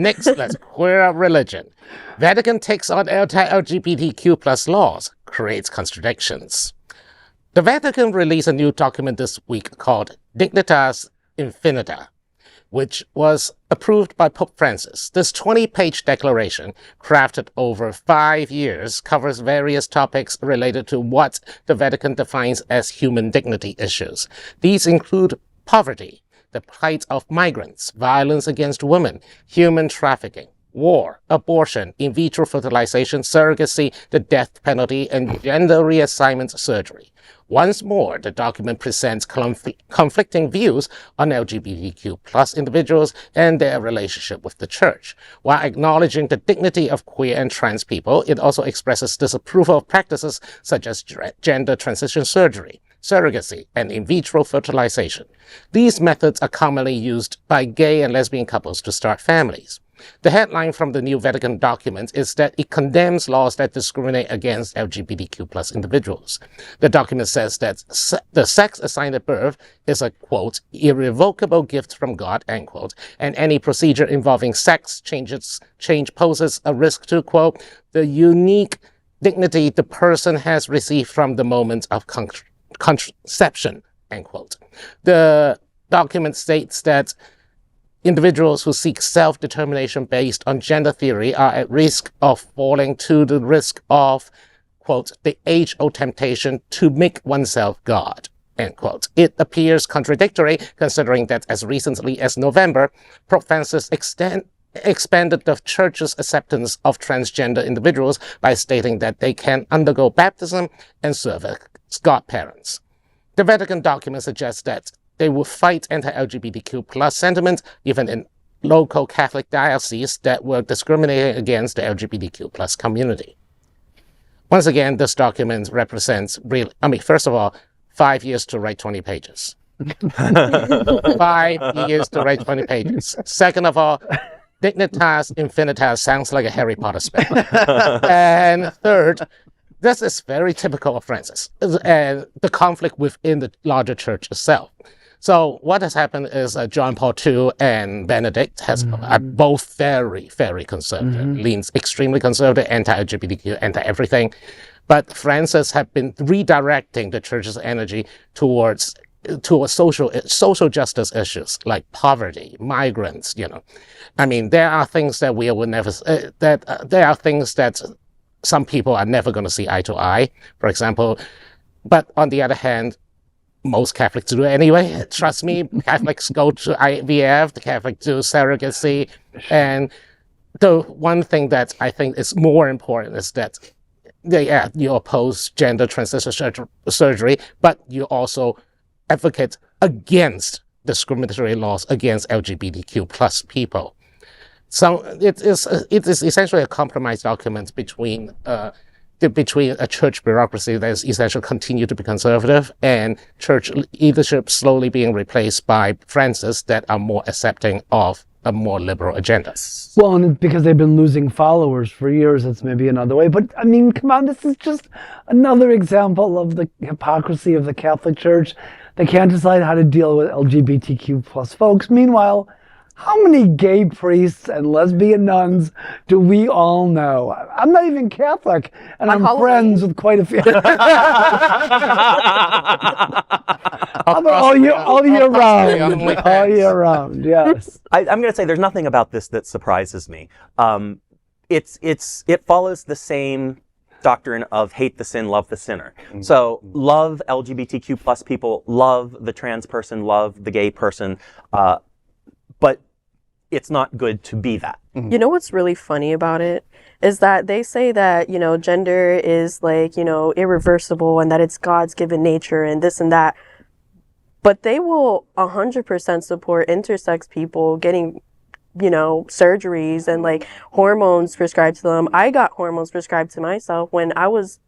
Next, let's queer religion. Vatican takes on anti-LGBTQ plus laws, creates contradictions. The Vatican released a new document this week called Dignitas Infinita, which was approved by Pope Francis. This 20-page declaration, crafted over 5 years, covers various topics related to what the Vatican defines as human dignity issues. These include poverty, the plight of migrants, violence against women, human trafficking, war, abortion, in vitro fertilization, surrogacy, the death penalty, and gender reassignment surgery. Once more, the document presents conflicting views on LGBTQ plus individuals and their relationship with the Church. While acknowledging the dignity of queer and trans people, it also expresses disapproval of practices such as gender transition surgery, surrogacy, and in vitro fertilization. These methods are commonly used by gay and lesbian couples to start families. The headline from the new Vatican document is that it condemns laws that discriminate against LGBTQ plus individuals. The document says that the sex assigned at birth is a, quote, irrevocable gift from God, end quote, and any procedure involving sex change poses a risk to, quote, the unique dignity the person has received from the moment of conception, end quote. The document states that individuals who seek self-determination based on gender theory are at risk of falling to the risk of, quote, the age-old temptation to make oneself God, end quote. It appears contradictory, considering that as recently as November, Pope Francis expanded the Church's acceptance of transgender individuals by stating that they can undergo baptism and serve as godparents. The Vatican document suggests that they will fight anti-LGBTQ plus sentiment even in local Catholic dioceses that were discriminating against the LGBTQ plus community. Once again, this document represents first of all, 5 years to write 20 pages. 5 years to write 20 pages. Second of all, Dignitas Infinita sounds like a Harry Potter spell. And third, this is very typical of Francis, and the conflict within the larger church itself. So what has happened is John Paul II and Benedict are both very, very conservative, leans extremely conservative, anti-LGBTQ, anti-everything. But Francis have been redirecting the church's energy towards social justice issues like poverty, migrants. There are things that we will never. There are things that some people are never going to see eye to eye, for example. But on the other hand, most Catholics do anyway. Trust me, Catholics go to IVF, the Catholics do surrogacy. And the one thing that I think is more important is that you oppose gender transition surgery, but you also advocate against discriminatory laws against LGBTQ plus people. So it is essentially a compromise document between a church bureaucracy that is essentially continue to be conservative and church leadership slowly being replaced by Francis that are more accepting of a more liberal agenda. Well, and because they've been losing followers for years, that's maybe another way. But come on, this is just another example of the hypocrisy of the Catholic Church. They can't decide how to deal with LGBTQ plus folks. Meanwhile, how many gay priests and lesbian nuns do we all know? I'm not even Catholic, and I'm friends with quite a few. all year round. All year round, yes. I'm going to say there's nothing about this that surprises me. It follows the same doctrine of hate the sin, love the sinner. So love LGBTQ plus people, love the trans person, love the gay person, but it's not good to be that. You know what's really funny about it is that they say that, gender is irreversible and that it's God's given nature and this and that. But they will 100% support intersex people getting, surgeries and hormones prescribed to them. I got hormones prescribed to myself when I was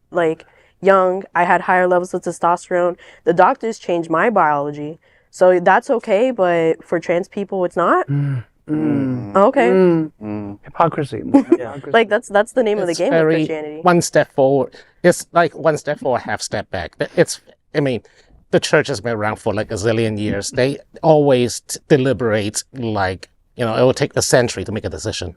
young. I had higher levels of testosterone. The doctors changed my biology. So that's okay, but for trans people, it's not. Okay. Hypocrisy. Yeah. That's the name of the game of Christianity. One step forward. It's like one step forward, half step back. The church has been around for a zillion years. They always deliberate it will take a century to make a decision.